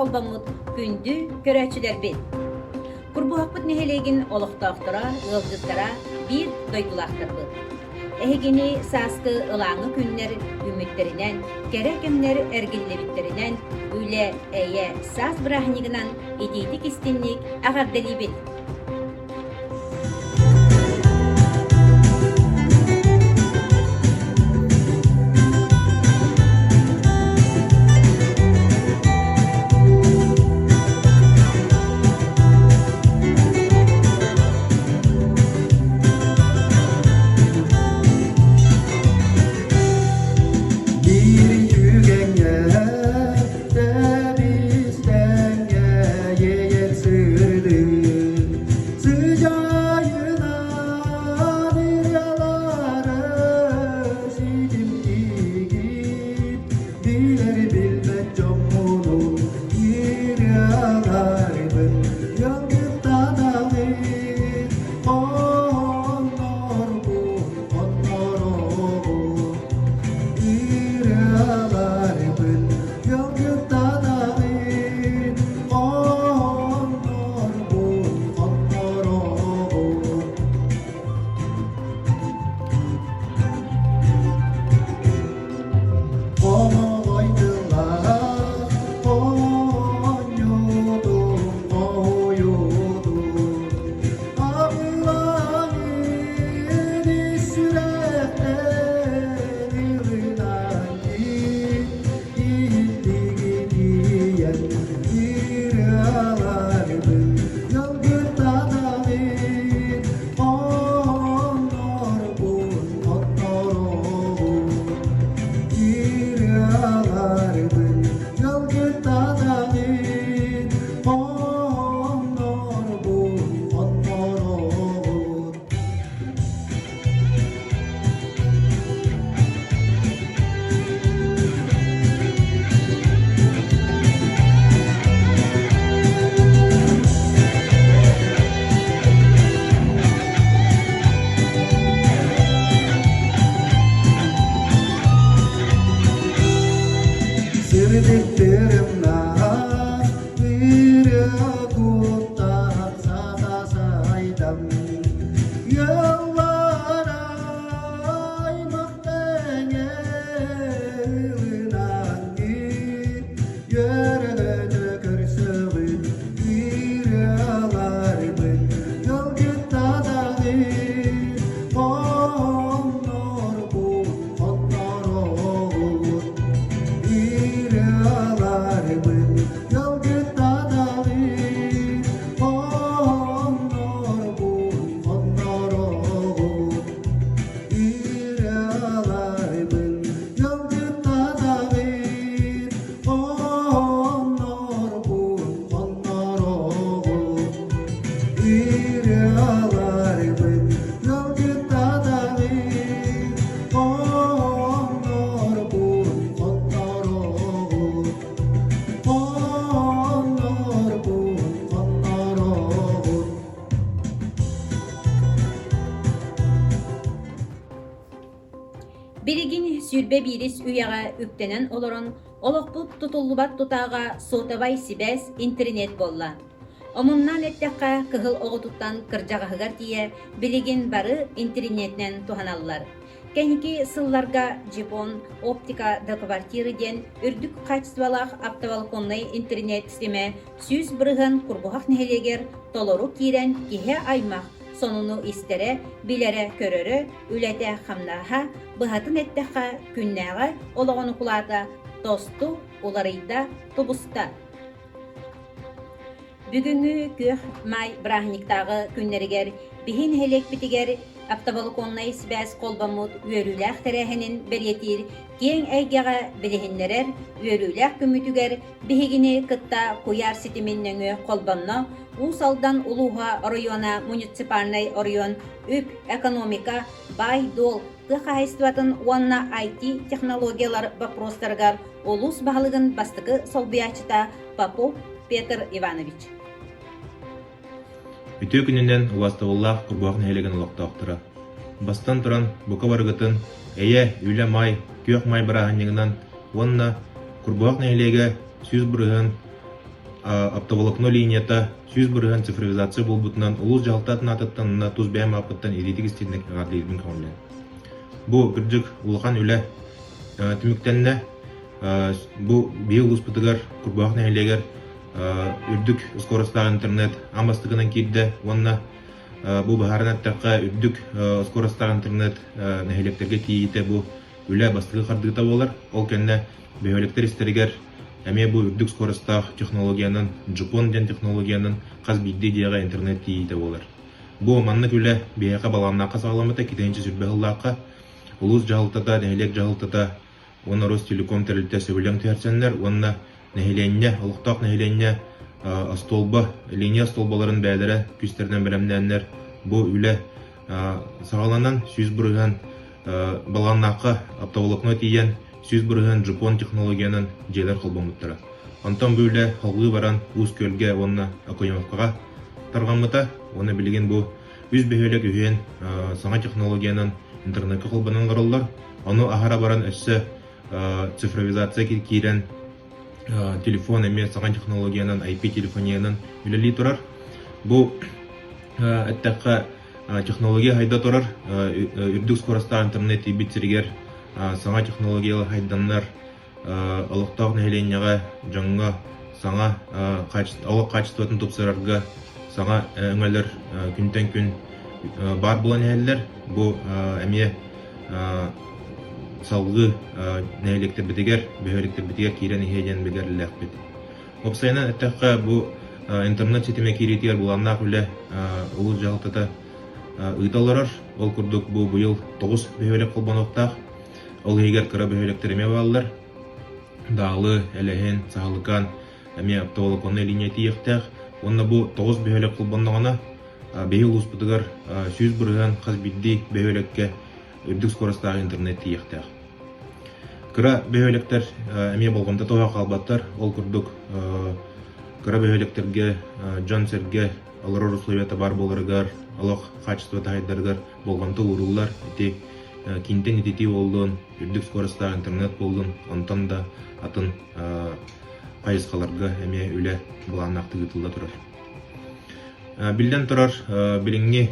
kolbamut gündü körəçülər bil. Kurbuhakbıt nehelegin oluqtaqtıra, ılgıttara bir doydulaktırdı. Ehegini saskı ılağını günler ümitlerinen, gerekemler ergillebitlerinen, üle eye saz bırahniginan ideydik istinlik ağardeli bil. Birigin sürbe biris üyağa üktenen olorun, oluqbut tutullubat tutağa sotavay sibes internet bolla. Omunnan ettekka kıhıl oğututtan kırjağıhıgar diye birigin barı internetten tuhanallar. Keniki sıllarga Japon optika da kvartiriden ürdük kaçsıvalaq aptavalkonlay internet sisteme süz bırıgın kurbuhaq neheleger toloru kiren kihe aymaq sonunu istere, bilere körörü, ülete xamnaha, bıhatın etteqa künnäға oloğunu kulata, tostu, ularıyda, tubusta. Бүгүнгү көх май брахниктагы күннеригер биһин хелек битигер автоволоконнай сибәс колбамут үөрүләх тәрәһенин беретир кең әйгәгә билеһиннерер үөрүләх күмүтүгер биһигини кытта куяр ситиминнәңе колбанна усалдан улуга района муниципальный район үп экономика бай дол кыхайстватын уанна IT технологиялар вопростаргар олус баһалыгын бастыгы солбиячыта Попов Петр Иванович. Үтүү күнүнен уластыбыллах курбуакын хелеген улактаактыра. Бастан туран бука баргытын эйе үле май, көк май бараһыннан онна курбуакын хелеге сүз бурыгын оптоволокно линията сүз бұрыған цифровизация болбутынан улус жалтатын атыттанына туз бәйім апыттан иритик істерінек ағадылығын қауылен. Бұл күрдік улақан үлі түміктенне бұл бейі улус бұтығар күрбақ нәйлегер үрдік скоростағы интернет амастығынан кейді онына бұл бағарын әттіққа үрдік скоростағы интернет нәйлектерге тиейті бұл үлі бастығы қардығыта болар. Ол кәнне бейөліктер істерігер әме бұл үрдік скоростағы технологияның, Жапон ден технологияның қаз бидді дейға интернет тиейті болар. Бұл маннық үлі бейеқа баламнаққа сағаламыта кетейінші сүрбе ғыллаққа улус жағылтата, нәйлек жағылтата, оны Ростелеком тәрілті сөбілен тәрсенлер, оны нәйленне, ұлықтақ нәйленне столба, линия столбаларын бәдірі күстерден білімденлер. Бұл үлі сағаланан сүз бұрыған баланнаққа оптоволокно тиен сүз бұрыған Жапон технологияның жейлер қылбамыттыра. Антон бөлі халғы баран ұз көлге оны акоемовкаға тарғамыта, оны білген бұл үз бөхелік үйен саңа технологияның интернетке қылбанын ғырылар. Оны ағара баран әсі цифровизация кейрен телефон әме саған технологияның, IP телефонияның үлелі тұрар. Бұл әттәққа технология хайда тұрар, үрдік скоростағы интернет ебетсергер саңа технологиялы хайданлар алықтақ нәйленеға жаңға саңа алық качестватын топсырарға саңа өңәлер күнтен күн бар болан әлілер. Бұл әме салғы нәйлектер бітігер, бөхеліктер бітігер кейрен ехеден бігерлі әқпет. Опсайынан әттәққа бұл интернет сетеме кейретер бұланнақ үлі ұлы жағылтата ұйталарар. Ол күрдік бұл бұйыл 9 бөхелік қолбан оқтақ. Ол егер кіра бөхеліктеріме балылар. Дағылы, әліхен, сағылықан, әме оптоволоконны линия тиектәқ. Онна бұл 9 бөхелік қолбандағына бейіл ұспытығар сүз бұрыған қаз бидді бөхелікке үрдік скоростағы интернет тиектәқ. Кіра бөхеліктер әме болғымда тоға қалбаттар. Ол күрдік кіра бөхеліктерге, жан сәрге алырыр условията бар болырығар, алақ качествата хайдарығар болғымда ұрылар. Кинтен етети болдың, үрдік скоростағы интернет болдың, онтан да атын қайысқаларға әме үлі бұланнақты ғытылда тұрар. Білден тұрар, біліңі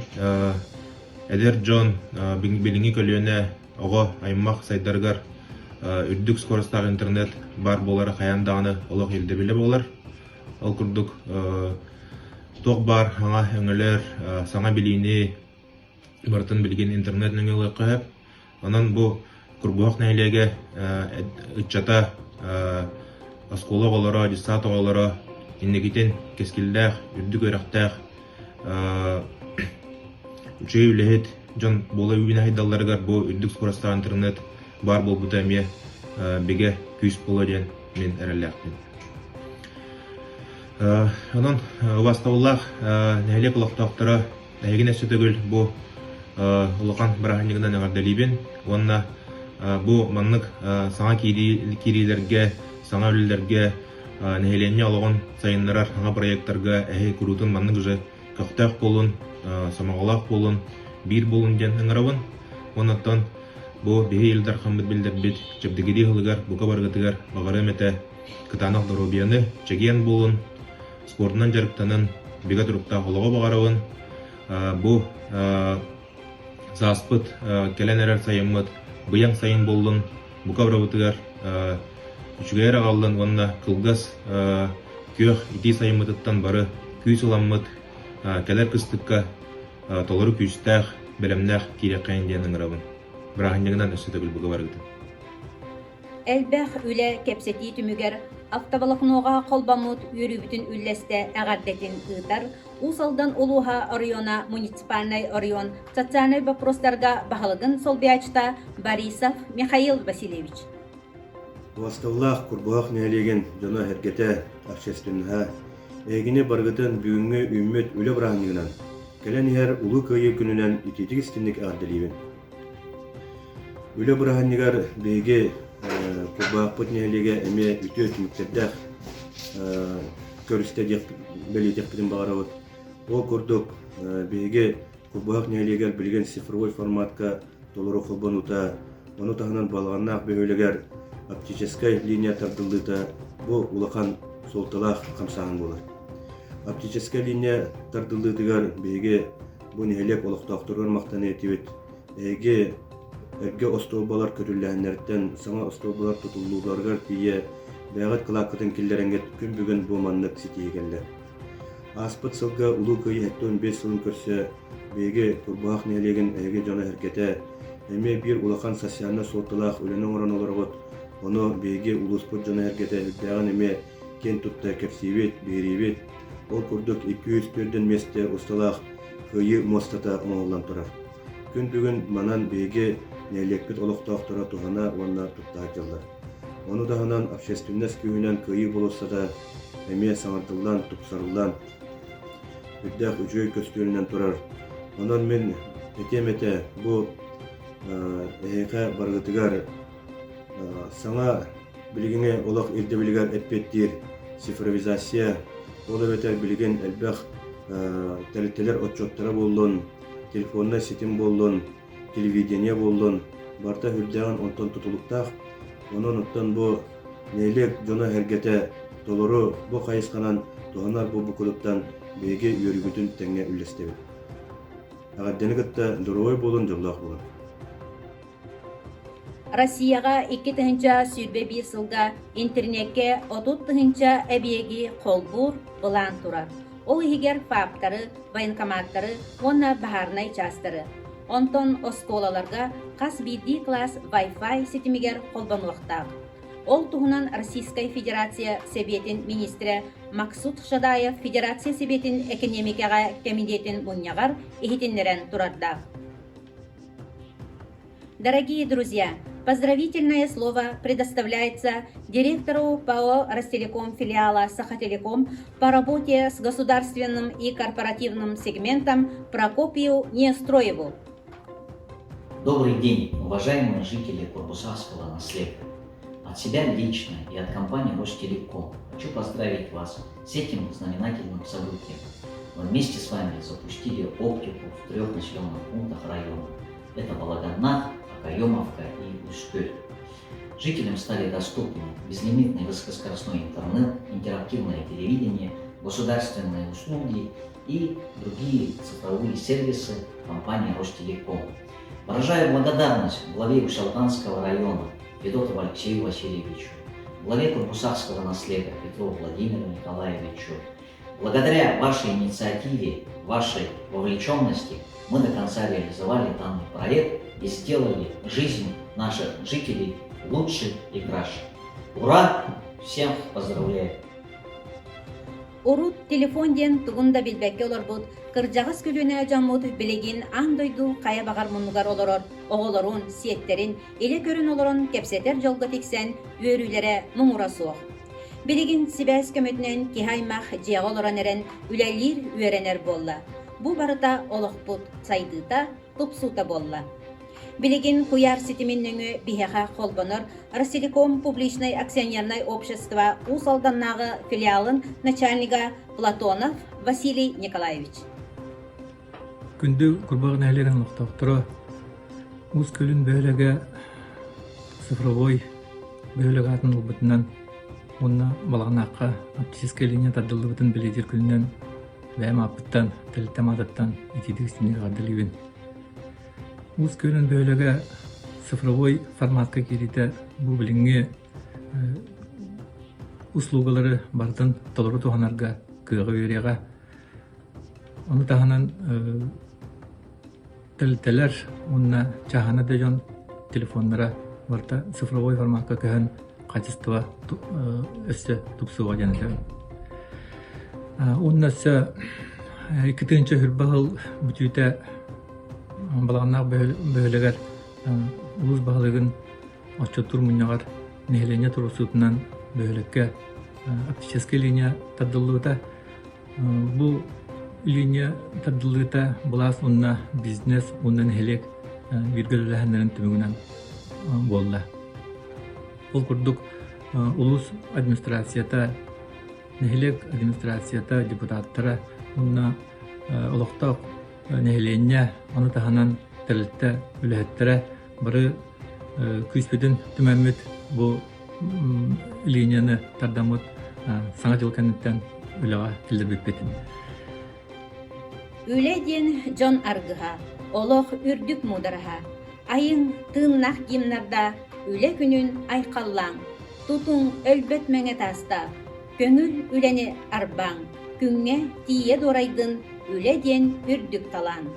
әдер жон, біліңі көліне оға аймақ сайдарғар үрдік скоростағы интернет бар болары қаяндағыны олық елді білі болар. Ол күрдік тоқ бар, аңа өңілер, саңа білейіне бартын білген интернет өңілі қойып. Онан бұл күрбуақ нәйлеге үтчата асколы олары, дисат олары, иннегетен кескілдәқ, үрдік өріқтәқ, үчей үліхет жон болы үйіне хайдаларығар бұл үрдік скоростағы интернет бар бол бұта ме беге күйіс болы ден мен әріләқпен. Онан ұбастауылақ нәйлек ұлақтақтары әйген әсі түгіл бұл ұлыған бірағынығынан ағардалибен. Онна бұл маннық саңа керейлерге, саңа өлілерге нәйленне алығын сайынларар аңа проекттарға әйе күрутын маннық жы көқтәқ болын, самағалақ болын, бір болын ден ыңырауын. Онаттан бұл бейі елдар қамыд білдер бет жабдығыды ғылығар, бұқа барғытығар бағары мәті кытанық дұробияны чәген болын, спортынан жарықтанын бега тұрықта ғылығы бағарауын. Бұл Заспыт келен әрер сайымыд, бұяң сайын болдың, бұқа бұрабытығар үшігер ағалдың, онына қылғас көк ити сайымыдыттан бары күй сұламыд, кәлер күстікка толыры күйістәқ, білімнәқ керек қайын дейінің ұрабын. Бірағындығынан өсі түгіл бұға барғыды. Әлбәқ үлі кәпсеті түмігер автоволокноға қолбамыд үйрі бүтін үлләсті әғардетін ұйтар, усалдан улуха района, муниципальный район, социальный вопростарға бағалығын солбиячта Борисов Михаил Васильевич. Вастаулах курбуақ нәлеген жона әргеті общественныға әйгіне барғытын бүгінгі үммет үлі бірағынығынан кәлен ер ұлы көйі күнінен итетік істінік ардалейбін. Үлі бірағынығар бейге курбуақ бұт нәлеге әме үті өтіміктердәқ көрісті бәлетек бітін бағарауыд. Ол күрдік бейге курбуақ нәлегер білген цифровой форматқа толыру қылбанута, оны тағынан балғаннақ бөйлегер оптической линия тардылыта, бұл улақан солталах камсаан болар. Оптическая линия тардылдыгар беге бу нехелек олохтоохторгор мактаны этибит. Эге остолбалар көтүлләһәннәрдән саңа остолбалар тутуллууларга тие бәгат кылакытын киллеренгет күн бүгүн бу маннык ситиегәнләр. Аспыт сылга улуу көй хәттөн 5 сылын көрсө беге турбаах нелеген эге жана хәркәтә эме бир улахан сосиальны солталах өленең орын олоргот оны беге улуспут жана хәркәтә даган эме кен тутта кепсибет берибет ол курдук 200 төрдөн месте усталах көйү мостата оңоллан турар. Күн бүгүн манан беге нәлекпет олоқтақтыра туғана онна туттағылар. Оны дағынан общественность күйінен көйі болуса да әме саңартылдан, тұпсарылдан, үрдәқ үжөй көстөлінен тұрар. Онан мен әте-мәте бұл әйқа барғытығар саңа білігіне олақ елді білігер әппеттер, цифровизация, ол өтер білген әлбәқ тәліттелер отчоттары болуын, телефонна сетим болуын, телевидение болдун, барта хүрдәгән онтон тутулуктак, онон оттан бу нелек жона хәргәтә толору бу кайысканан туганар бу букулуктан беге йөрүгүтүн тәңгә үлестебит. Агадденегетте дурой болун жоллак болун. Россияга 2-нче сүрбе бир сылга интернетке 30-нче әбиеги колбур булан турар. Ол игер фактары, военкоматтары, онна бахарнай частары. Онтон осколаларга қас бидди класс Wi-Fi сетимигер қолбануақтақ. Ол туғынан Российская Федерация Себетін министрі Максут Шадаев Федерация Себетін экономикаға комитетін мұньяғар ехетенлерін тұрардақ. Дорогие друзья, поздравительное слово предоставляется директору ПАО Ростелеком филиала Сахателеком по работе с государственным и корпоративным сегментом Прокопию Нестроеву. Добрый день, уважаемые жители Курбусахского наследия. От себя лично и от компании Ростелеком хочу поздравить вас с этим знаменательным событием. Мы вместе с вами запустили оптику в 3 населенных пунктах района. Это Вологоднах, Акаемовка и Усть-Куль. Жителям стали доступны безлимитный высокоскоростной интернет, интерактивное телевидение, государственные услуги и другие цифровые сервисы компании Ростелеком. Выражаю благодарность главе Ушалтанского района Федотову Алексею Васильевичу, главе Курбусахского наследия Петрову Владимиру Николаевичу. Благодаря вашей инициативе, вашей вовлеченности мы до конца реализовали данный проект и сделали жизнь наших жителей лучше и краше. Ура! Всех поздравляю! Урут телефонден тугунда билбекке олорбут, кыржагыс күлүнө жамут билегин андойду кая багар мунугар олорор, оголорун, сиеттерин, эле көрүн олорун кепсетер жолго тиксен, өрүлере муңура суох. Билегин Сибәс көмөтүнөн кихаймах жега олоран эрен үлелир үеренер болла. Бу барыта олохпут сайдыта, тупсута болла. Билегин Куяр ситимин нөңі бихеха холбонор Ростелеком публичный акционерное общество Усалданнағы филиалын начальника Платонов Василий Николаевич. Күнді күрбағын әлерін ұқтақтыры ұз көлін бөлігі цифровой бөлігі атын ұлбытынан онына балағынаққа оптическая линия тадылы бұтын біледер күлінен бәйім апыттан, тәліттем адаттан етедік істемек ғадылығын. Уз көлін бөлігі цифровой форматқа келеді бұл біліңе услугалары бардын толыры туғанарға күйіға өреға. Оны тағынан тәліттелер, онына чағаны да жон телефонлара барда цифровой форматқа күйін качество өсі тұпсуға жәнілі. Онына өсі 2-нче хүрбағыл бүтүйті балағанақ бөлігер ұлыз бағылығын отчеттур мұнағар нехелене тұрусутынан бөлікке оптическая линия таддылыта. Бұл линия таддылыта бұлас онына бизнес, онына нехелек виргөліләхінлерін түмігінен болла. Ол күрдік ұлыс администрацията, нехелек администрацията депутаттары онына олықтақ нехелене, оны тағынан тәлітті үләттірі бары күспеден түмәмет бұл линияны тардамыт саңа жыл кеннеттен үлеға келдірбеппетін. Үле ден Джон Аргыха, олох үрдүк мудараха. Айың тыыннах гимнарда үле күнүн айқаллаң. Тутуң өлбөт мәңе таста, көңүл үлени арбаң. Күңне тие дорайдын үле ден үрдүк талан.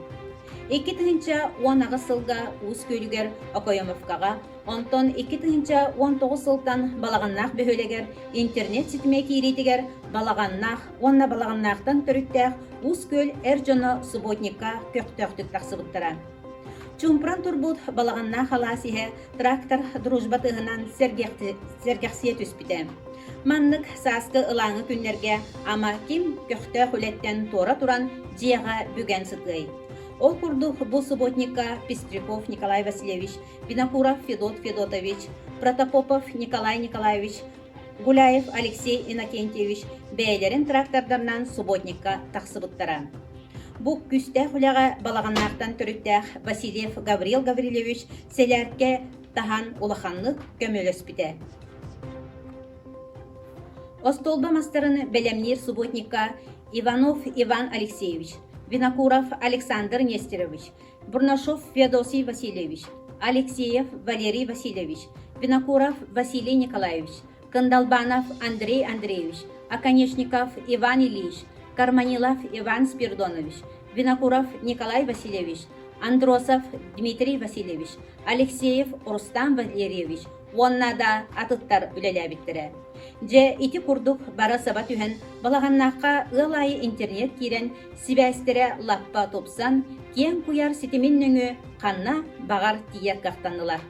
2010 сылга уус көлүгер Окоемовкага, онтон 2019 сылтан балаганнах бөхөлегер интернет ситме кииритигер балаганнах, онна балаганнахтан төрүттэх уус көл эржоно субботникка көктөктүк тахсыбыттара. Чумпран турбут балаганнах халасиhe трактор дружба тыгынан сергексие түспите. Маннык саскы ылаңы күннерге ама ким көктө хүлеттен тора туран жияга бүген сытый. Ол курдук бу субботникка Пестряков Николай Васильевич, Винокуров Федот Федотович, Протопопов Николай Николаевич, Гуляев Алексей Иннокентьевич бәйлерин трактордарынан субботникка тахсыбыттара. Бу күстә хүләгә балаганнактан төрүттәх Васильев Гаврил Гаврилевич селәркә тахан улаханлык көмөлөспите. Остолба мастарын белемнир субботникка Иванов Иван Алексеевич, Винокуров Александр Нестерович, Бурнашов Феодосий Васильевич, Алексеев Валерий Васильевич, Винокуров Василий Николаевич, Кандалбанов Андрей Андреевич, Оконечников Иван Ильич, Карманилов Иван Спирдонович, Винокуров Николай Васильевич, Андросов Дмитрий Васильевич, Алексеев Рустам Валерьевич, оннада атыттар үлеләбиттере. Же ити курдук бара саба түһен балаганнакка ылайы интернет кирен сибәстере лаппа топсан кен куяр ситимин нөңө канна багар тияр кактанылар.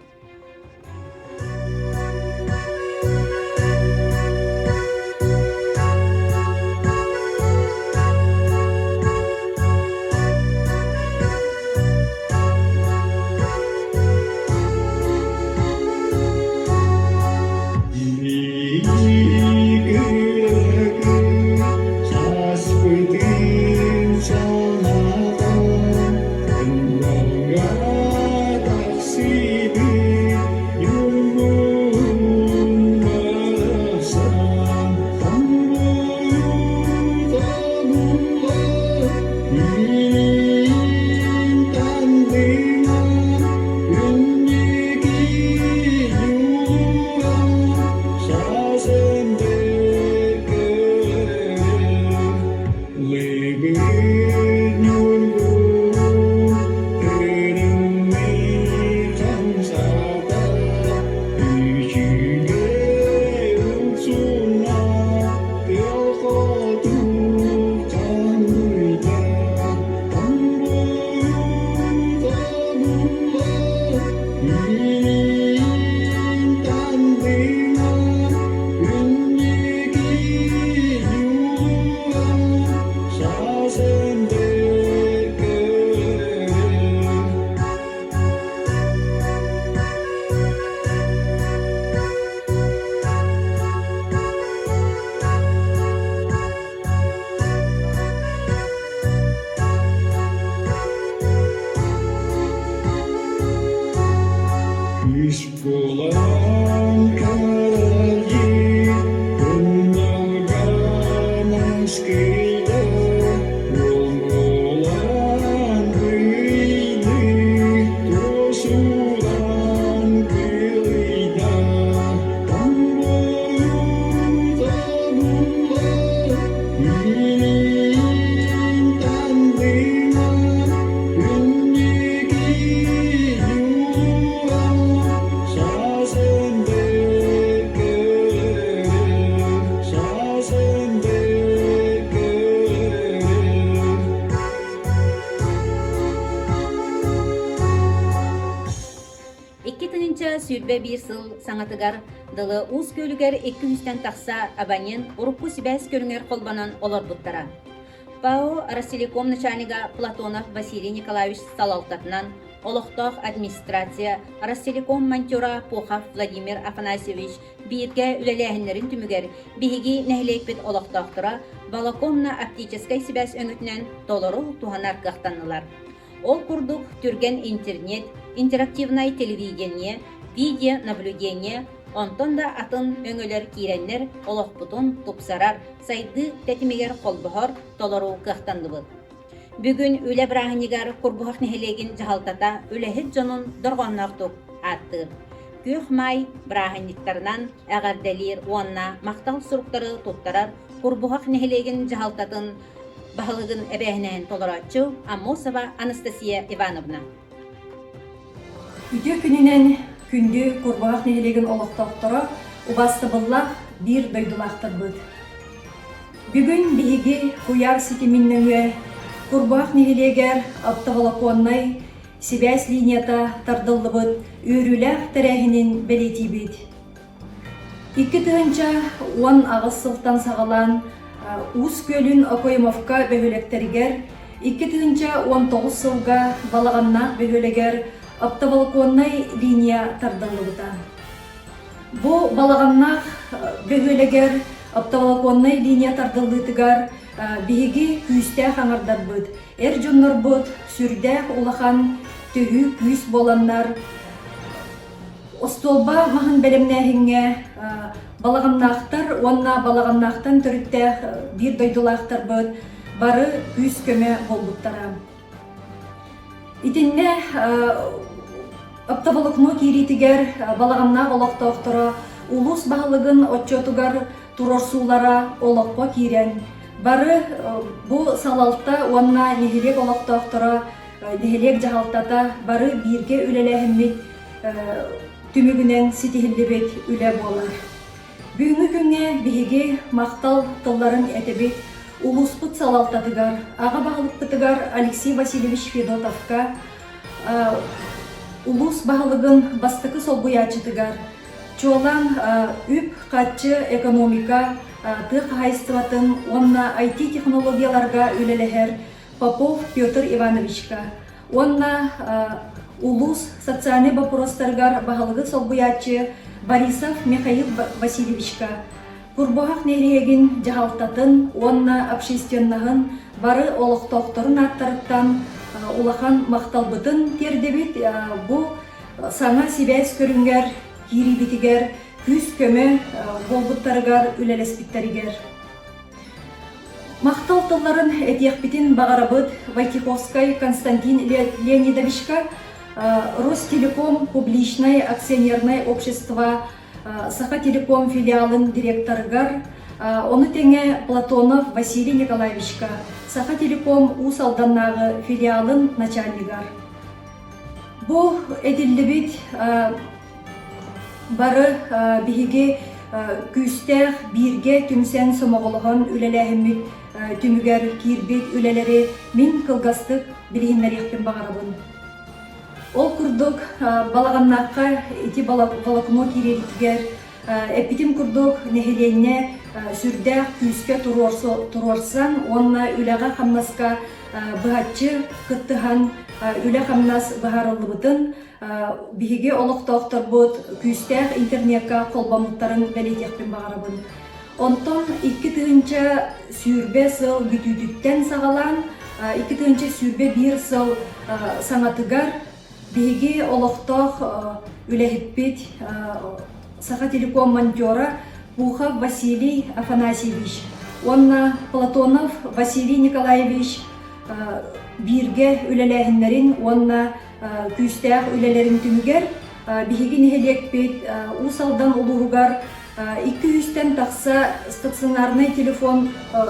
Сүйрбе bir сыл саңатыгар дылы уз көлүгер 200-тен тақса абанен урукку сибәс көрүңер қолбанан олар бұттара. ПАО Ростелеком начальнига Платонов Василий Николаевич Салалтатынан Олохтох администрация Ростелеком монтера Похов Владимир Афанасьевич бирге үлеләһеннәрен түмүгер биһиги нәһлейкбит Олохтохтора Балакомна оптической сибәс өңүтнән толору туханар кахтаннылар. Ол курдук түрген интернет, интерактивное телевидение, видеонаблюдение, Онтон да атын өңөлөр кииреннер олохпутун тупсарар сайды тетимигер колбохор толору кыахтандыбыт. Бүгүн үле браханигар курбухак нехелегин жахалтата үлехит жонун доргоннортук аттыр. Күйөх май браханиттарынан әгәрдәлир уанна мактал суруктары туттарар курбухак нехелегин жахалтатын бахылыгын эбэһинэһин толораччу Амосова Анастасия Ивановна. Үтө күнүнен күндү курбуак нехелеген олоктоктора убастыбыллах бир дойдулактырбыт. Бүгүн биһиги хуяр ситиминнөңө курбуак нехелегер оптоволоконной связь линията тардыллыбыт үрүлэх терэхинин белетибит. 2 тыгынча 10 агыс сылтан сагалан Ус көлүн Окоемовка бөһөлектергер 2 тыгынча 19 сылга балаганна бөһөлегер оптоволоконной линия тардыллыбыта. Бу балаганнах бөһөлегер оптоволоконной линия тардыллытыгар биһиги күүстэ хаңардарбыт. Эр жоннорбут сүрдэх улахан төһү күүс боланнар. Остолба махан белемнэхиңе балаганнахтар, онна балаганнахтан төрүттэх бир дойдулахтарбыт, бары күүс көмө болбуттара. Итинне оптоволокно кииритигер балаганна олоктоохтора улус баһылыгын отчетугар турорсуулара олокко киирен. Бары бу салалта онна нехилек олоктоохтора нехилек жахалтата бары бирге үлелэхиммит түмүгүнен ситихиллибет үле болар. Бүгүнкү күнгө биһиги мактал тылларын этебит улуспут салалтатыгар, ага баһылыктыгар Алексей Васильевич Федотовка улус баһылыгын бастыкы солбуячытыгар, чолан үп катчы экономика тык хайстватын онна IT технологияларга үлелехер Попов Петр Ивановичка, онна улус социальный вопростаргар баһылыгы солбуячы Борисов Михаил Васильевичка, курбуак нехелеген жахалтатын, онна общественнахын бары олоктоохторун аттарыттан улахан макталбытын тердебит бу саңа связь көрүнгер, кирибитигер, күз көмө болбуттарыгар үлелеспиттеригер. Мактал тылларын этиякбитин багарабыт Войцеховской Константин Леонидовичка, Ростелеком публичное акционерное общество Саха-Телеком филиалын директоргар, оны теңе Платонов Василий Николаевичка, Саха-Телеком Усалданнагы филиалын начальнигар. Бу эдиллибит бары биһиги күстэх бирге түмсен сомоголохон үлелэхиммит түмүгер кирбит үлелери мин кылгастык билигиннерихпин багарабын. Ол курдук балаганнакка ити волокно кирелитигер, эпитим курдук нехеленне сүрдэх күүскө турорсан, онна үлэга хамнаска быгатчы кыттыхан үлэ хамнас быгарылыбытын биһиги олоктоохторбут күүстэх интернетка колбамуттарын белетиякпин багарабын. Онтон 2 тыгынча сүрбе сыл бүтүтүттен сагалан, 2 тыгынча сүрбе 1 сыл саңатыгар биһиги олохтоох үлэхиппит Саха-Телеком монтера Пухов Василий Афанасьевич, онна Платонов Василий Николаевич бирге үлелэхиннерин, онна күстэх үлелерин түмүгер биһиги нехелекпит усалдан улуугар 200-тен такса стационарный телефон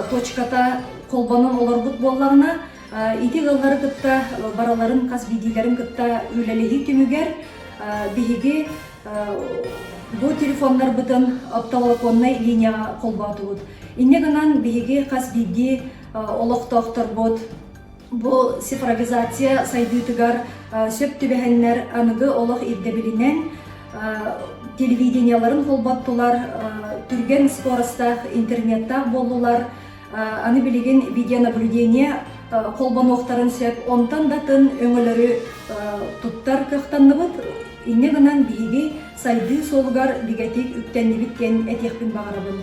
точката колбонун олорбут болларына ити гыллары кытта бараларын казбидилерин кытта үлелеhi түмүгер биһиги бу телефондар бытын оптоволоконной линияга колбатыбыт. Инне гынан биһиги казбиди олоктоохторбут. Бу цифровизация сайдыытыгар сөп түбэһэннер аныгы олох ирдебилинен телевиденияларын колбаттылар, түрген скоростах интернеттах болдулар, аны билеген видеонаблюдение колбоноохтарын сөп, онтан датын өңөлөрү туттар кыхтанныбыт. Инне гынан биһиги сайды солугар бигетик үктеннибиткен этиякпин багарабын.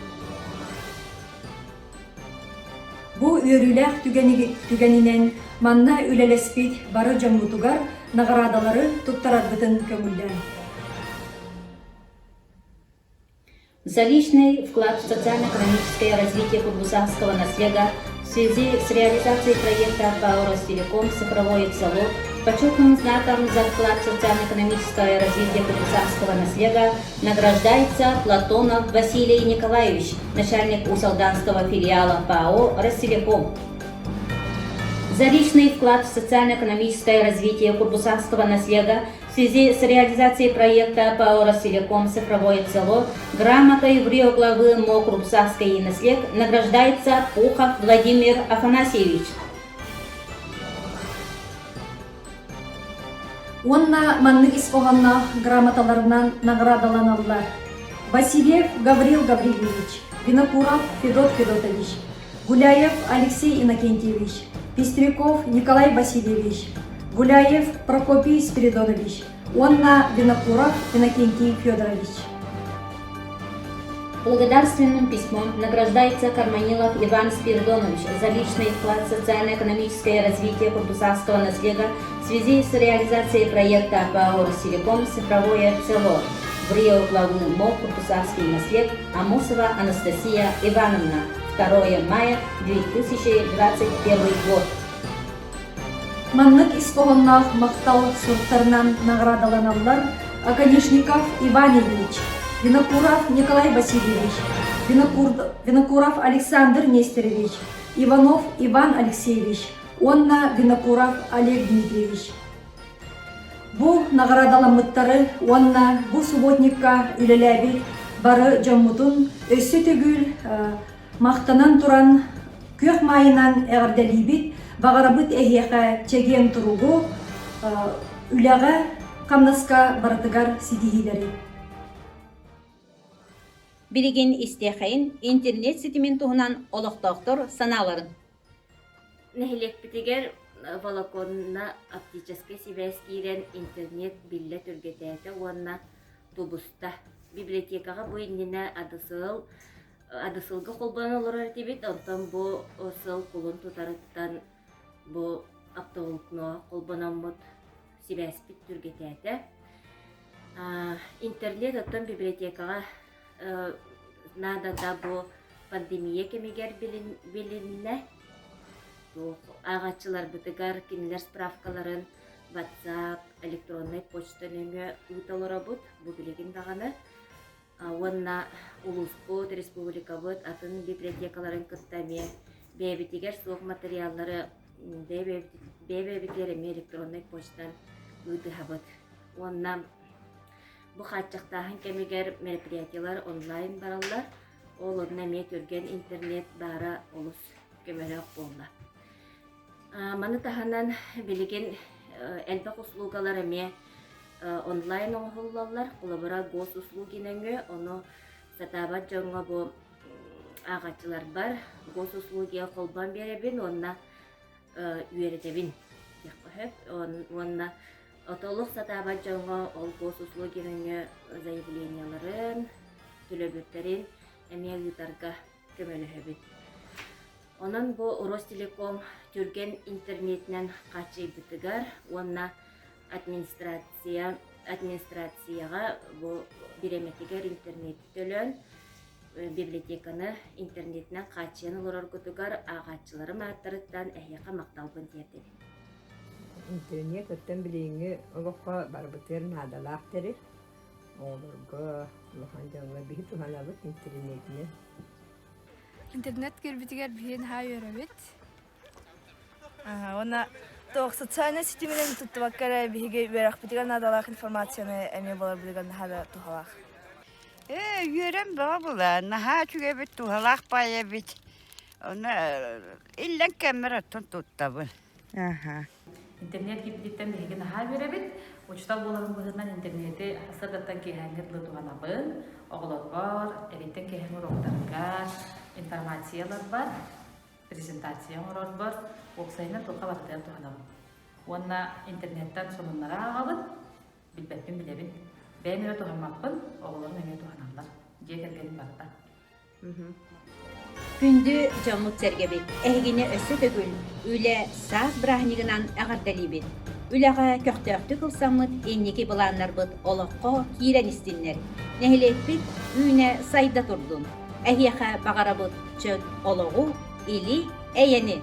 Бу өрүлэх түгенинен манна үлелеспит бары жаммутугар наградалары туттарарбытын көмүлден. За личный вклад в социально-экономическое развитие курбусахского наследия в связи с реализацией проекта ПАО «Ростелеком. Цифровое село» почетным знаком за вклад в социально-экономическое развитие курбусахского наследия награждается Платонов Василий Николаевич, начальник Усалданского филиала ПАО «Ростелеком». За личный вклад в социально-экономическое развитие курбусахского наследия в связи с реализацией проекта ПАО «Ростелеком. Цифровое село» грамотой в Рио главы МО Курбусахской наслед награждается Пухов Владимир Афанасьевич. Онна маннык испоганна грамоталарынан наградаланаллар. Васильев Гаврил Гаврилович, Винокуров Федот Федотович, Гуляев Алексей Иннокентьевич, Пестряков Николай Васильевич, Гуляев Прокопий Спиридонович, Онна Винокуров Иннокентий Федорович. Благодарственным письмом награждается Карманилов Иван Спиридонович за личный вклад в социально-экономическое развитие курбусахского наследия в связи с реализацией проекта ПАО «Ростелеком. Цифровое село» в Рио главы МО Курбусахский наслед Амосова Анастасия Ивановна. 2 мая 2021 год. Маннык испоганнах мактал сурттарынан наградаланаллар Оконечников Иван Ильич, Винокуров Николай Васильевич, Винокуров Александр Нестерович, Иванов Иван Алексеевич, Онна Винокуров Олег Дмитриевич. Бу наградаламыттары Онна бу субботникка үлеләби бары жоммутун өссө төгүл мактанан туран көк майынан эгерделибит багарабыт эхияка чеген туругу үләгә камнаска барытыгар сидихилери. Билигин истехайын интернет сетимен туһунан олохтоохтор санааларын. Нехилекпитигер волоконна оптический связь кирен интернет билле түргетээте уонна тубуста библиотекага бу иннина адысылга колбаналар тибит онтон бу осыл кулун тутарыттан бу автоголукно колбанаммут связь бит түргетээте интернет оттон библиотекага надада бу пандемия кемигер билинне агачылар бытыгар кинилер справкаларын WhatsApp, электронный почта нөмө уталарабыт бу билигин даганы уонна улуспут республикабыт атын библиотекаларын кыттаме бебитигер суох материаллары бебитереме электронный почтан утыхабыт уонна бу хатчактаһын кемигер мероприятиялар онлайн бараллар ол однаме көрген интернет бара олус көмөлөк болла. Маны таханан билигин элбак услугалар эме онлайн оңхоллалар, кулабара госуслугинеңе, ону сатабат жоңга бу агачылар бар, госуслугия колбан беребин, онна үйеретебин. Онна отолук сатабат жоңга ол госуслугинеңе заявленияларын, төлөбөттерин эме үтарга көмөлөһөбүт. Онан бу Ростелеком түрген интернетнен качы битигар, онна администрацияга бу биреметигер интернет төлөн библиотеканы интернетнен качыны лорор кутугар агачылары маттырыттан эхяка макталбын тиетти. Интернет оттан билинге огоққа барбытыр надалах тери. Олорго лохан жаңга бихит ухалабыт интернетне. Интернет көрбүтүгер биһин ха үйрөбүт. Она тох социальный сетимен туттубаккара биһиге берак битигер надалах информацияны эме болар билген хада тухалах. Үйрен бала була, наха чүгебит тухалах бая бит. Она иллен камера туттабы. Интернет киптиттен биһиге ха үйрөбүт. Учтал боларын быһынан интернети хасадаттан кehängер туганабын. Оголотбор, эриттен кehängер октарга информациялар бар, презентация бар, оксайна тоқа бартыяр туханабын. Онна интернеттен сонуннара агабын, билбеппин билебин. Бәмере туханмаппын, оголорун эме туханалар. Жекерген барта. Күндү жамут сергебит, эхигине өссө төгүл, үле саас брахнигынан агардалибит. Үләға көқтөктү кылсаммыт энники быланнар быт олоққа киирен истиннер. Нехилеппит үйне сайда турдун. Әхияха бағарабыт чөт олоғу или әйені